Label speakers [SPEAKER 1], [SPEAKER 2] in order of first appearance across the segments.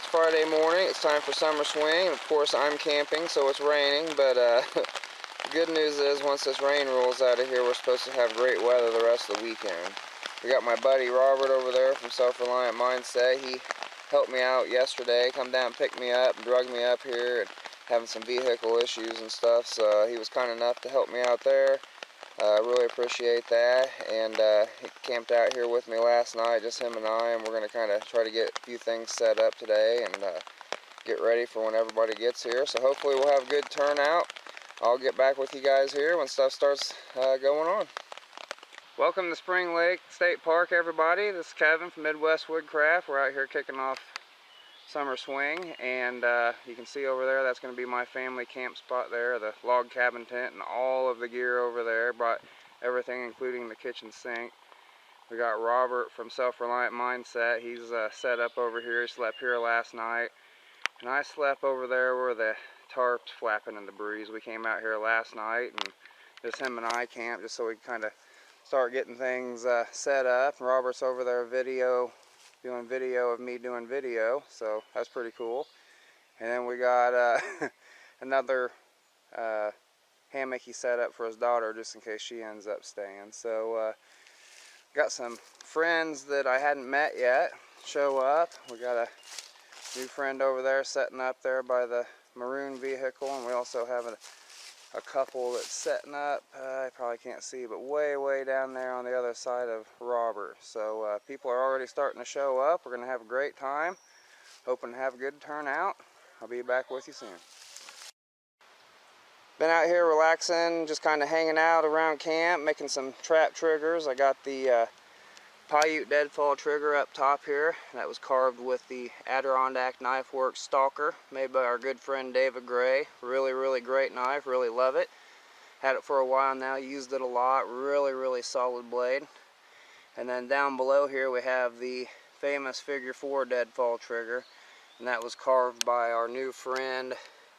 [SPEAKER 1] Friday morning. It's time for summer swing. Of course, I'm camping, so it's raining, but the good news is once this rain rolls out of here, we're supposed to have great weather the rest of the weekend. We got my buddy Robert over there from Self-Reliant Mindset. He helped me out yesterday, come down and pick me up and drug me up here, and having some vehicle issues and stuff, so he was kind enough to help me out there. I really appreciate that, and he camped out here with me last night, just him and I, and we're going to kind of try to get a few things set up today and get ready for when everybody gets here. So hopefully we'll have a good turnout. I'll get back with you guys here when stuff starts going on. Welcome to Spring Lake State Park, everybody. This is Kevin from Midwest Woodcraft. We're out here kicking off summer swing, and you can see over there, that's going to be my family camp spot there, the log cabin tent and all of the gear over there. Brought everything including the kitchen sink. We got Robert from Self-Reliant Mindset. He's set up over here. He slept here last night, and I slept over there where the tarp's flapping in the breeze. We came out here last night and just him and I camped just so we could kind of start getting things set up. And Robert's over there doing video of me doing video, so that's pretty cool. And then we got another hammock he set up for his daughter just in case she ends up staying. So got some friends that I hadn't met yet show up. We got a new friend over there setting up there by the maroon vehicle, and we also have a couple that's setting up, I probably can't see, but way down there on the other side of Robert. So people are already starting to show up. We're going to have a great time. Hoping to have a good turnout. I'll be back with you soon. Been out here relaxing, just kind of hanging out around camp, making some trap triggers. I got the Paiute deadfall trigger up top here. That was carved with the Adirondack Knife Works Stalker, made by our good friend David Gray. Really great knife, really love it. Had it for a while now, used it a lot, really solid blade. And then down below here we have the famous figure 4 deadfall trigger, and that was carved by our new friend,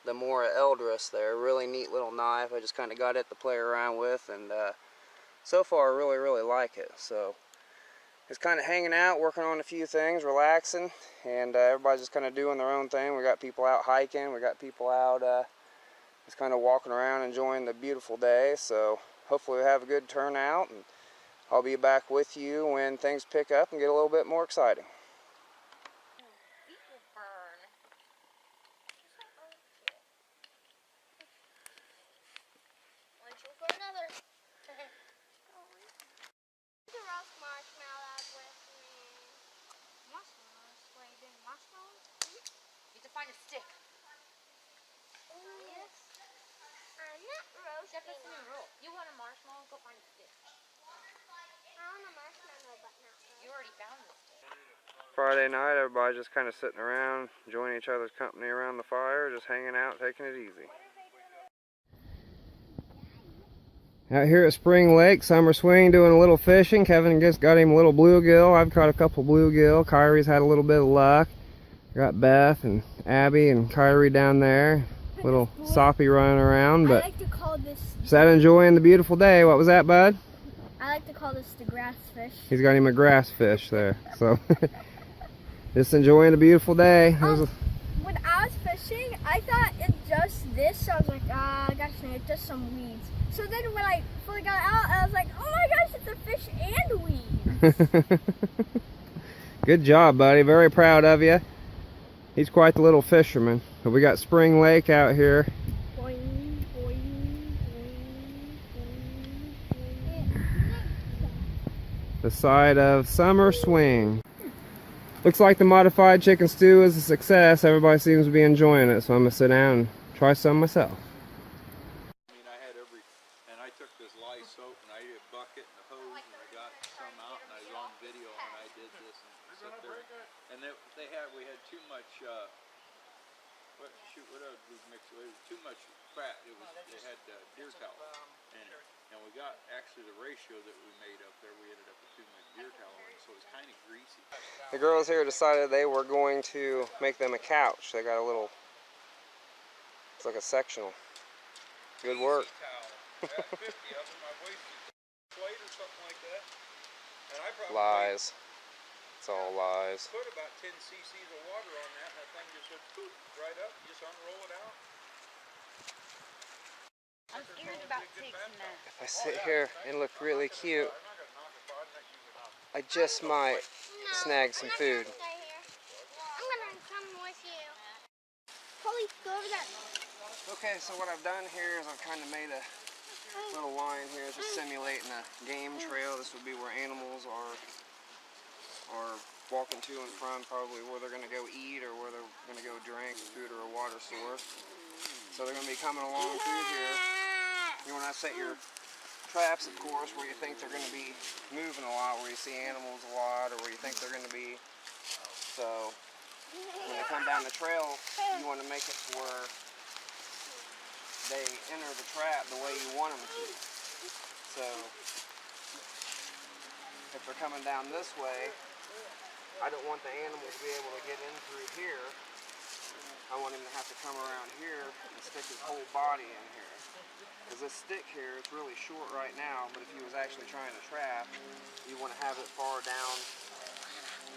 [SPEAKER 1] the Mora Eldris there. Really neat little knife. I just kind of got it to play around with, and so far I really like it. So just kind of hanging out, working on a few things, relaxing, and everybody's just kind of doing their own thing. We got people out hiking, we got people out just kind of walking around enjoying the beautiful day. So hopefully we have a good turnout, and I'll be back with you when things pick up and get a little bit more exciting.
[SPEAKER 2] Find a stick. Yes. I'm not roasting. You want a marshmallow? Go find a stick. I want a marshmallow, but not roast. You already found the stick.
[SPEAKER 1] Friday night, everybody's just kind of sitting around, enjoying each other's company around the fire, just hanging out, taking it easy. Out here at Spring Lake, summer swing, doing a little fishing. Kevin just got him a little bluegill. I've caught a couple bluegill. Kyrie's had a little bit of luck. Got Beth and Abby and Kyrie down there. Little soppy running around, but
[SPEAKER 3] I like to call this.
[SPEAKER 1] Is that enjoying the beautiful day? What was that, bud?
[SPEAKER 3] I like to call this the grass fish.
[SPEAKER 1] He's got him a grass fish there. So just enjoying the beautiful day.
[SPEAKER 3] When I was fishing, I thought it's just this. So I was like, gosh, it's just some weeds. So then when I fully got out, I was like, oh my gosh, it's a fish and weeds.
[SPEAKER 1] Good job, buddy. Very proud of you. He's quite the little fisherman. But we got Spring Lake out here.
[SPEAKER 3] Boing, boing, boing,
[SPEAKER 1] The side of summer swing. Looks like the modified chicken stew is a success. Everybody seems to be enjoying it, so I'm gonna sit down and try some myself.
[SPEAKER 4] I had and I took this lye soap and I did a bucket and a hose and I got some out and I was on video and I did this and sit there. And we had too much, what else we mixed with? It was too much fat. They had deer tallow in it. And we got, actually the ratio that we made up there, we ended up with too much deer tallow in it, so it was kind of greasy.
[SPEAKER 1] The girls here decided they were going to make them a couch. They got a little, it's like a sectional. Good work.
[SPEAKER 4] I had 50 of them. I wasted a plate or something like that. And I probably
[SPEAKER 1] Lies. It's all lies.
[SPEAKER 4] Put about 10 cc's of water on that, and that thing just would poof right up. You just unroll it out.
[SPEAKER 2] I'm scared about ticks and that.
[SPEAKER 1] If I sit here and look really cute, I just might snag some food.
[SPEAKER 3] I'm gonna come with you. Polly, go over there.
[SPEAKER 1] Okay, so what I've done here is I've kind of made a little line here just simulating a game trail. This would be where animals are walking to and from, probably where they're going to go eat or where they're going to go drink food or a water source. So they're going to be coming along through here. You want to set your traps, of course, where you think they're going to be moving a lot, where you see animals a lot, or where you think they're going to be. So when they come down the trail, you want to make it to where they enter the trap the way you want them to. So if they're coming down this way, I don't want the animal to be able to get in through here. I want him to have to come around here and stick his whole body in here. Because this stick here, it's really short right now, but if he was actually trying to trap, you want to have it far down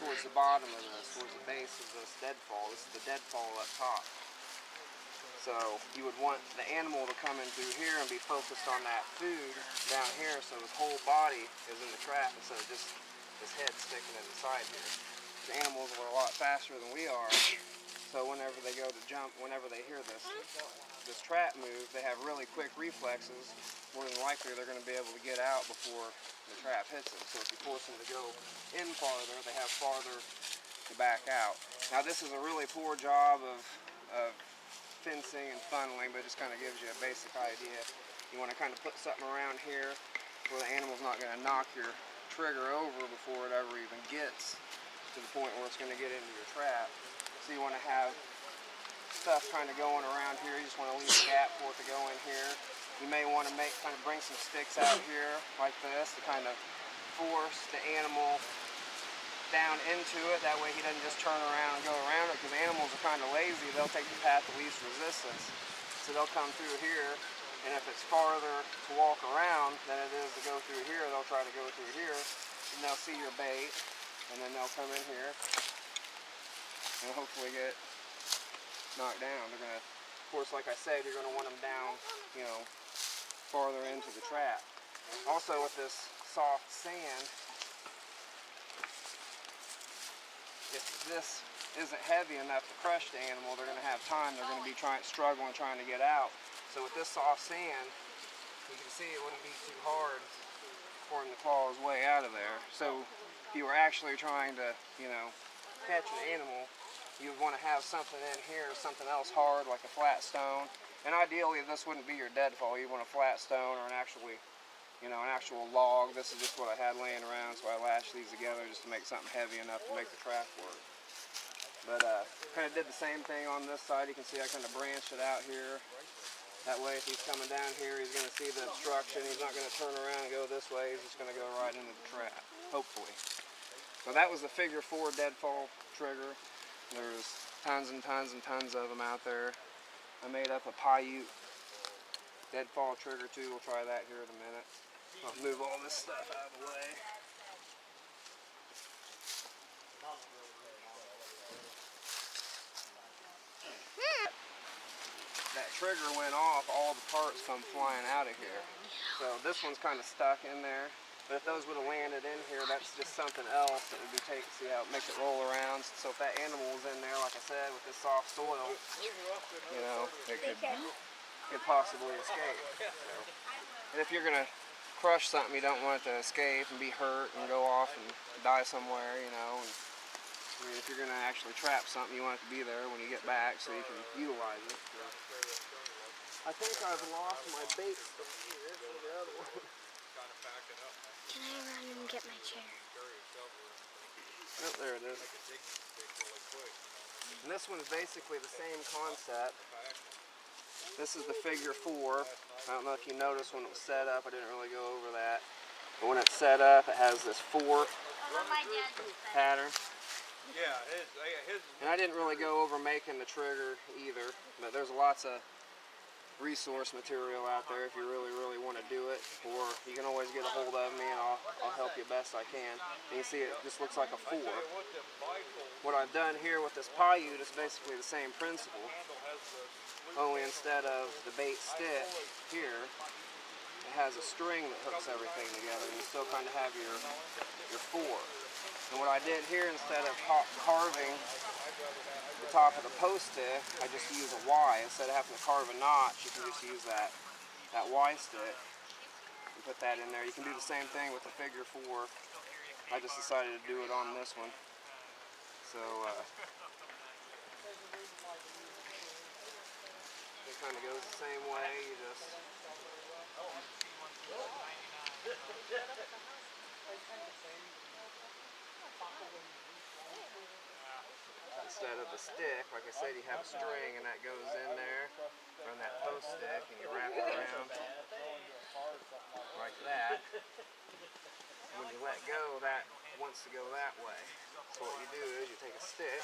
[SPEAKER 1] towards the bottom of this, towards the base of this deadfall. This is the deadfall up top. So you would want the animal to come in through here and be focused on that food down here, so his whole body is in the trap instead of just his head sticking in the side here. The animals are a lot faster than we are, so whenever they go to jump, whenever they hear this trap move, they have really quick reflexes. More than likely they're going to be able to get out before the trap hits them. So if you force them to go in farther, they have farther to back out. Now this is a really poor job of fencing and funneling, but it just kind of gives you a basic idea. You want to kind of put something around here where the animal's not going to knock your trigger over before it ever even gets to the point where it's going to get into your trap. So you want to have stuff kind of going around here. You just want to leave a gap for it to go in here. You may want to kind of bring some sticks out here like this to kind of force the animal down into it. That way he doesn't just turn around and go around it, because animals are kind of lazy. They'll take the path of least resistance. So they'll come through here, and if it's farther to walk around than it is to go through here, they'll try to go through here, and they'll see your bait, and then they'll come in here and hopefully get knocked down. They're going to, of course, like I said, you're going to want them down, you know, farther into the trap. Also with this soft sand, if this isn't heavy enough to crush the animal, they're going to have time. They're going to be struggling trying to get out. So with this soft sand, you can see it wouldn't be too hard for him to claw his way out of there. So if you were actually trying to, you know, catch an animal, you would want to have something in here, something else hard like a flat stone. And ideally this wouldn't be your deadfall. You want a flat stone or an actual log. This is just what I had laying around, so I lashed these together just to make something heavy enough to make the trap work. But kind of did the same thing on this side. You can see I kind of branched it out here. That way if he's coming down here, he's going to see the obstruction. He's not going to turn around and go this way. He's just going to go right into the trap, hopefully. So that was the figure 4 deadfall trigger. There's tons and tons and tons of them out there. I made up a Paiute deadfall trigger too. We'll try that here in a minute. I'll move all this stuff out of the way. That trigger went off, all the parts come flying out of here. So this one's kind of stuck in there. But if those would have landed in here, that's just something else that would be taken. See how it makes it roll around. So if that animal was in there, like I said, with this soft soil, you know, it could possibly escape. So, and if you're gonna crush something, you don't want it to escape and be hurt and go off and die somewhere, you know. And, I mean, if you're gonna actually trap something, you want it to be there when you get back so you can utilize it. So, I think I've lost my bait from here. Here's the other one.
[SPEAKER 3] Can I run and get my chair?
[SPEAKER 1] Oh, there it is. And this one is basically the same concept. This is the figure 4. I don't know if you noticed when it was set up. I didn't really go over that. But when it's set up, it has this 4 pattern.
[SPEAKER 4] Yeah, his.
[SPEAKER 1] And I didn't really go over making the trigger either. But there's lots of resource material out there if you really want to do it, or you can always get a hold of me and I'll help you best I can. And you see it just looks like a 4. What I've done here with this Paiute is basically the same principle, only instead of the bait stick here, it has a string that hooks everything together, and you still kind of have your 4. And what I did here, instead of carving the top of the post stick, I just use a Y. Instead of having to carve a notch, you can just use that Y stick and put that in there. You can do the same thing with the figure 4. I just decided to do it on this one. So it kind of goes the same way. You just instead of the stick, like I said, you have a string and that goes in there on that post stick, and you wrap it around like that. When you let go, that wants to go that way. So what you do is you take a stick,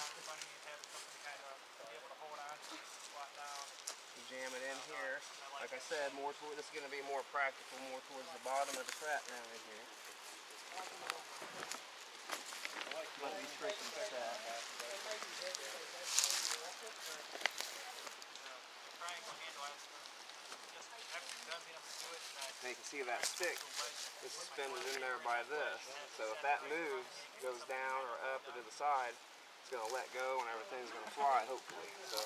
[SPEAKER 1] you jam it in here. Like I said, this is going to be more practical, more towards the bottom of the trap down in here. Might be tricky to set. Now you can see that stick is suspended in there by this. So if that moves, goes down or up or to the side, it's going to let go and everything's going to fly, hopefully. So,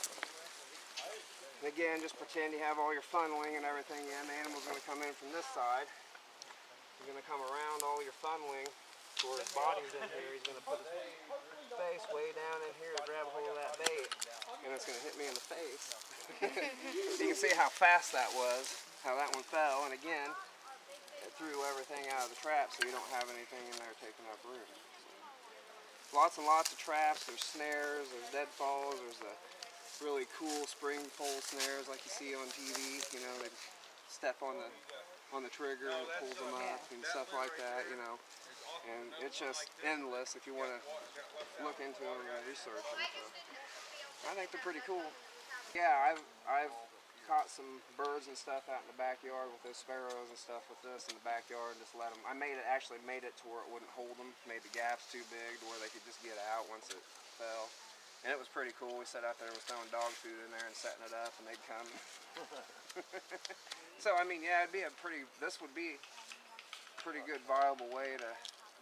[SPEAKER 1] and again, just pretend you have all your funneling and everything in. The animal's going to come in from this side. You're going to come around all your funneling to where his body's in here. He's going to put his face way down in here to grab a hold of that bait, and it's going to hit me in the face. You can see how fast that was, how that one fell, and again, it threw everything out of the trap so you don't have anything in there taking up room. So, lots and lots of traps. There's snares, there's deadfalls, there's the really cool spring pole snares like you see on TV. You know, they step on the trigger and it pulls them up and stuff like that, you know. And it's just endless if you want to look into them and research them. So I think they're pretty cool. Yeah, I've caught some birds and stuff out in the backyard with those sparrows and stuff with this in the backyard and just let them. I actually made it to where it wouldn't hold them. Made the gaps too big to where they could just get out once it fell. And it was pretty cool. We sat out there and was throwing dog food in there and setting it up, and they'd come. So I mean, yeah, this would be a pretty good viable way to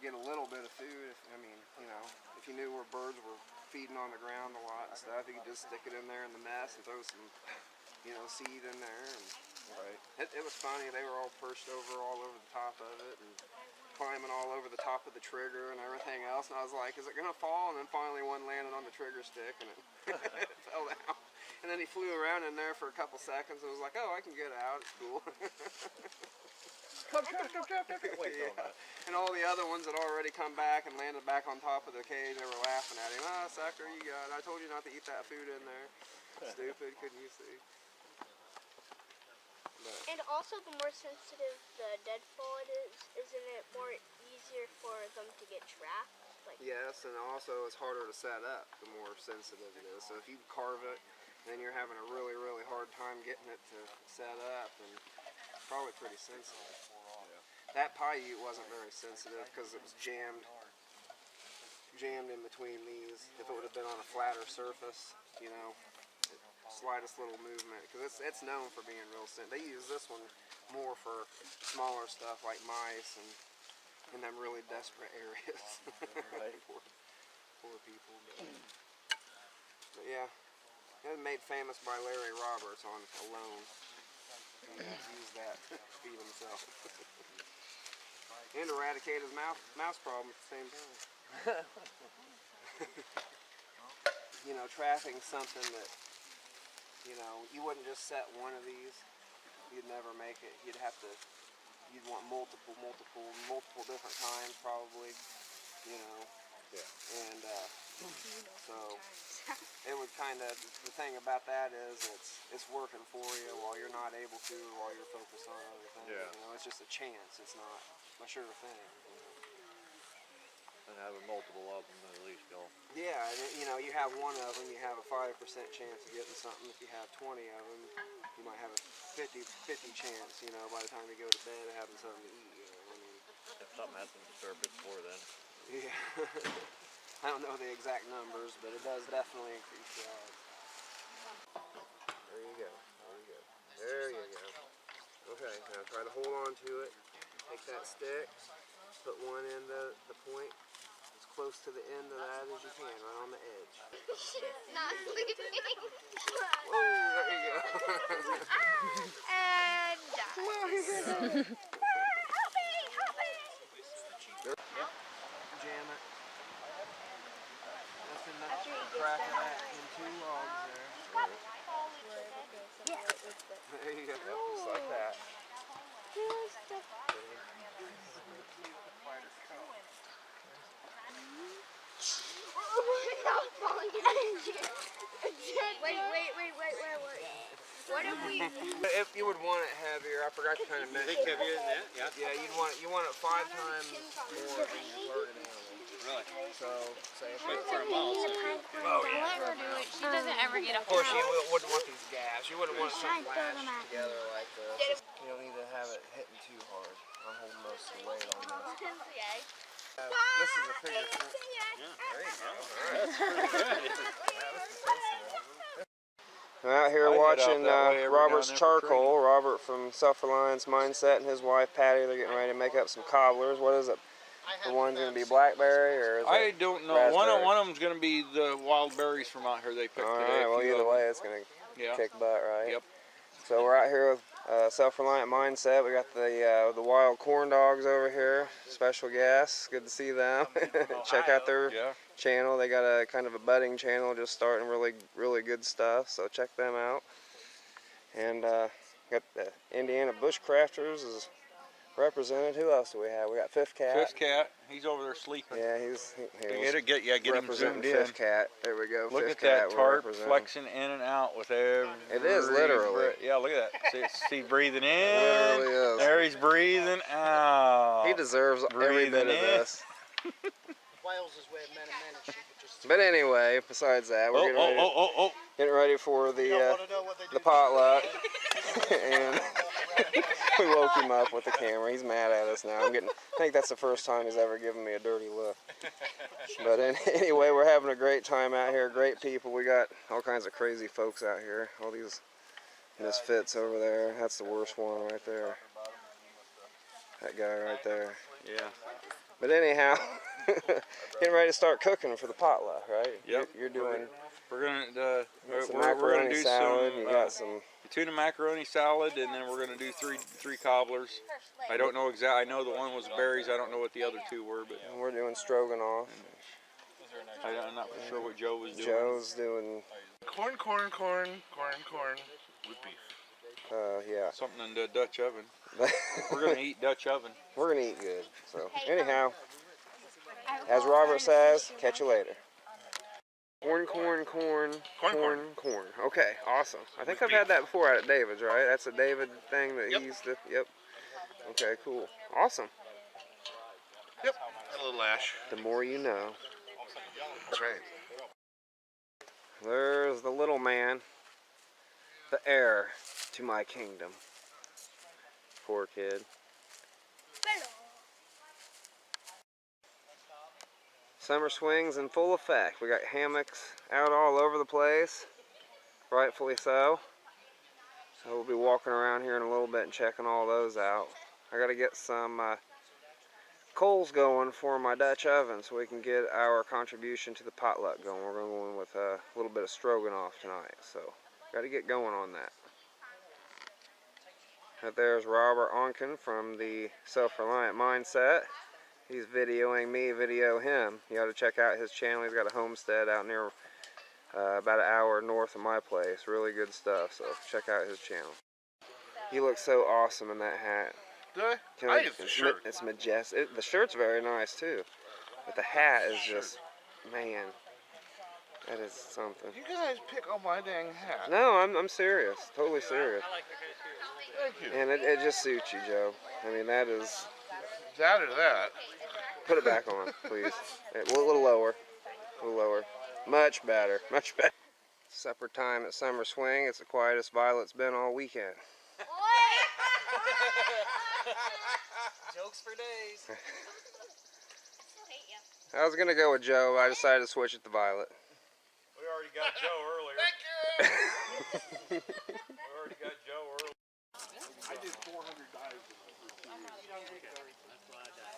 [SPEAKER 1] get a little bit of food. If you knew where birds were feeding on the ground a lot and stuff, you could just stick it in there in the mess and throw some, seed in there. And it was funny. They were all perched all over the top of it and climbing all over the top of the trigger and everything else. And I was like, is it gonna fall? And then finally one landed on the trigger stick and it fell down. And then he flew around in there for a couple seconds and was like, oh, I can get out. It's cool.
[SPEAKER 4] Come trap. Wait,
[SPEAKER 1] yeah. And all the other ones had already come back and landed back on top of the cage. They were laughing at him. Oh, sucker, you got it. I told you not to eat that food in there. Stupid, couldn't you see? But.
[SPEAKER 3] And also, the more sensitive the deadfall it is, isn't it more easier for them to get trapped?
[SPEAKER 1] Yes, and also it's harder to set up the more sensitive it is. So if you carve it, then you're having a really hard time getting it to set up, and it's probably pretty sensitive. That Paiute wasn't very sensitive because it was jammed in between these. If it would have been on a flatter surface, slightest little movement, because it's known for being real sensitive. They use this one more for smaller stuff like mice and in them really desperate areas. Right. poor people. But yeah, it was made famous by Larry Roberts on Alone. He used that to feed himself. And eradicate his mouse problem at the same time. Trapping something that, you wouldn't just set one of these. You'd never make it. You'd want multiple different kinds probably,
[SPEAKER 4] Yeah.
[SPEAKER 1] And so it would the thing about that is it's working for you while you're not able to, or while you're focused on other things.
[SPEAKER 4] Yeah.
[SPEAKER 1] It's just a chance. It's not a sure thing.
[SPEAKER 5] and having multiple of them at least go.
[SPEAKER 1] Yeah, and you know, you have one of them, you have a 5% chance of getting something. If you have 20 of them, you might have a 50 chance, you know, by the time you go to bed of having something to eat, you know. I mean,
[SPEAKER 5] If something hasn't disturbed it before then.
[SPEAKER 1] yeah. I don't know the exact numbers, but it does definitely increase the odds. There you go. There you go. There you go. Okay, now try to hold on to it. Take that stick, put one end of the point as close to the end of that as you can, right on the edge.
[SPEAKER 2] Not sleeping.
[SPEAKER 1] Whoa, there you go.
[SPEAKER 2] And
[SPEAKER 1] Come on, here.
[SPEAKER 2] help me, help me.
[SPEAKER 1] Jam it. That's enough to crack that in 2 logs there. There you go. Yep, just like that.
[SPEAKER 2] Wait. What if we...
[SPEAKER 1] If you would want it heavier, I forgot to kind of mention.
[SPEAKER 5] Think heavier than that? Yeah.
[SPEAKER 1] Yeah, you want it 5 times more than your target animal.
[SPEAKER 5] Really?
[SPEAKER 1] So, say if
[SPEAKER 5] But for a mouse.
[SPEAKER 1] oh yeah.
[SPEAKER 2] Let her do it. She doesn't ever get
[SPEAKER 1] Of course, you wouldn't want these gaps. You wouldn't want something lashed together like this. You don't need to have it hitting too hard. I'm holding most of the weight on this. This is a figure 4.
[SPEAKER 5] Yeah.
[SPEAKER 1] There you go.
[SPEAKER 5] That's pretty good.
[SPEAKER 1] We're out here
[SPEAKER 5] I head
[SPEAKER 1] watching
[SPEAKER 5] out that way every
[SPEAKER 1] Robert's
[SPEAKER 5] now and then for
[SPEAKER 1] charcoal. Robert from Self-Reliance Mindset and his wife Patty, they're getting ready to make up some cobblers. What is it? The one's going to be blackberry, or is
[SPEAKER 4] I
[SPEAKER 1] it
[SPEAKER 4] don't know.
[SPEAKER 1] raspberry?
[SPEAKER 4] One of them's going to be the wild berries from out here they picked
[SPEAKER 1] All
[SPEAKER 4] today.
[SPEAKER 1] right, well,
[SPEAKER 4] a few
[SPEAKER 1] either
[SPEAKER 4] of them.
[SPEAKER 1] way, it's going to
[SPEAKER 4] Yeah.
[SPEAKER 1] kick butt, right?
[SPEAKER 4] Yep.
[SPEAKER 1] So we're out here with Self-Reliant Mindset. We got the wild corn dogs over here. Special guests. Good to see them. Check out their
[SPEAKER 4] Yeah.
[SPEAKER 1] channel. They got a kind of a budding channel, just starting really good stuff. So check them out. And got the Indiana Bushcrafters is represented. Who else do we have? We got Fifth Cat.
[SPEAKER 4] Fifth Cat. He's over there sleeping.
[SPEAKER 1] Yeah, he's
[SPEAKER 4] Get him
[SPEAKER 1] representing
[SPEAKER 4] zoomed in.
[SPEAKER 1] Fifth Cat. There we go.
[SPEAKER 4] Look
[SPEAKER 1] Fifth
[SPEAKER 4] at that
[SPEAKER 1] Cat, we're
[SPEAKER 4] tarp
[SPEAKER 1] representing.
[SPEAKER 4] flexing in and out with every.
[SPEAKER 1] It is literally.
[SPEAKER 4] Yeah, look at that. See breathing in.
[SPEAKER 1] It literally is.
[SPEAKER 4] There he's breathing out.
[SPEAKER 1] He deserves every bit of
[SPEAKER 4] Breathing in.
[SPEAKER 1] this.
[SPEAKER 6] Wales is where men are men and sheep are just...
[SPEAKER 1] But anyway, besides that, we're getting ready for the potluck. And we woke him up with the camera. He's mad at us now. I think that's the first time he's ever given me a dirty look. But anyway, we're having a great time out here. Great people. We got all kinds of crazy folks out here. All these misfits over there. That's the worst one right there. That guy right there.
[SPEAKER 4] Yeah.
[SPEAKER 1] But anyhow, getting ready to start cooking for the potluck, right?
[SPEAKER 4] Yep.
[SPEAKER 1] You're doing
[SPEAKER 4] We're gonna
[SPEAKER 1] some
[SPEAKER 4] we're gonna
[SPEAKER 1] macaroni
[SPEAKER 4] do
[SPEAKER 1] salad.
[SPEAKER 4] some
[SPEAKER 1] You got some.
[SPEAKER 4] tuna macaroni salad, and then we're gonna do three cobblers. I don't know exactly. I know the one was berries. I don't know what the other 2 were, but
[SPEAKER 1] We're doing stroganoff.
[SPEAKER 4] I'm not for sure what Joe was doing.
[SPEAKER 1] Joe's doing.
[SPEAKER 6] Corn with beef.
[SPEAKER 1] Yeah.
[SPEAKER 4] Something in the Dutch oven. We're gonna eat Dutch oven.
[SPEAKER 1] We're gonna eat good. So anyhow, as Robert says, catch you later. Corn. Okay, awesome. I think I've had that before out at David's, right? That's a David thing that he used to. Yep. Okay, cool. Awesome.
[SPEAKER 6] Yep. A little ash.
[SPEAKER 1] The more you know.
[SPEAKER 6] That's right.
[SPEAKER 1] There's the little man, the heir to my kingdom. Poor kid. Summer swings in full effect. We got hammocks out all over the place, rightfully so. So we'll be walking around here in a little bit and checking all those out. I got to get some coals going for my Dutch oven so we can get our contribution to the potluck going. We're going to go in with a little bit of stroganoff tonight, so got to get going on that. Right there's Robert Onken from the Self-Reliant Mindset. He's videoing me video him. You ought to check out his channel. He's got a homestead out near about an hour north of my place. Really good stuff, so check out his channel. He looks so awesome in that hat.
[SPEAKER 6] Do I? I like the shirt.
[SPEAKER 1] It's majestic. The shirt's very nice too, but the hat is just, man, that is something.
[SPEAKER 6] You guys pick on my dang hat.
[SPEAKER 1] No, I'm serious. Totally serious.
[SPEAKER 6] Thank you.
[SPEAKER 1] And it just suits you, Joe. I mean, that is...
[SPEAKER 6] That or that.
[SPEAKER 1] Put it back on, please. A little lower. A little lower. Much better. Much better. Supper time at Summer Swing. It's the quietest Violet's been all weekend.
[SPEAKER 6] Jokes for days.
[SPEAKER 1] I was gonna go with Joe, but I decided to switch it to Violet.
[SPEAKER 4] We already got Joe earlier.
[SPEAKER 6] Thank you.
[SPEAKER 4] We already got Joe earlier. I did 400 dives in the first 2 years.
[SPEAKER 5] That's what I done.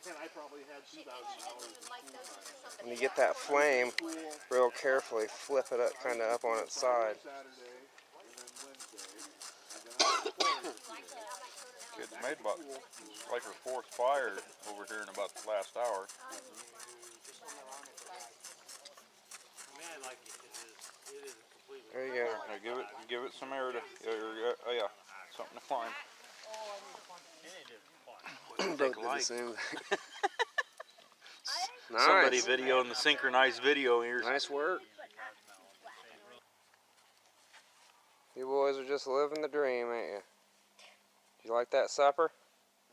[SPEAKER 4] And I probably had 2,000 hours.
[SPEAKER 1] When you get that flame, real carefully flip it up, kind of up on its side.
[SPEAKER 4] Saturday, and then Wednesday. It's made about like her 4th fire over here in about the last hour.
[SPEAKER 5] Man, like it is completely.
[SPEAKER 1] There you go.
[SPEAKER 4] Now give it some air to, oh yeah, something to climb.
[SPEAKER 1] Both did the same.
[SPEAKER 4] Somebody
[SPEAKER 1] Nice.
[SPEAKER 4] videoing the synchronized video here.
[SPEAKER 1] Nice work. You boys are just living the dream, ain't you? Did you like that supper?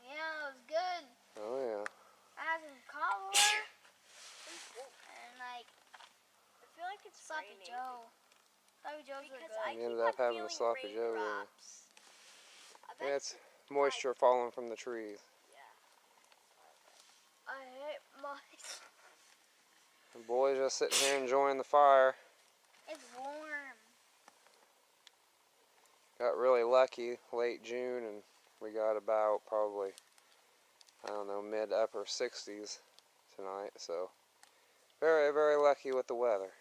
[SPEAKER 3] Yeah, it was good.
[SPEAKER 1] Oh yeah.
[SPEAKER 3] I had some cobbler and like I feel like it's sloppy Joe. Sloppy Joe's really good.
[SPEAKER 1] You ended up having a sloppy Joe there. Yeah, it's moisture falling from the trees.
[SPEAKER 3] I hate mice.
[SPEAKER 1] The boys just sitting here enjoying the fire.
[SPEAKER 3] It's warm.
[SPEAKER 1] Got really lucky late June, and we got about probably, I don't know, mid upper 60s tonight. So very, very lucky with the weather.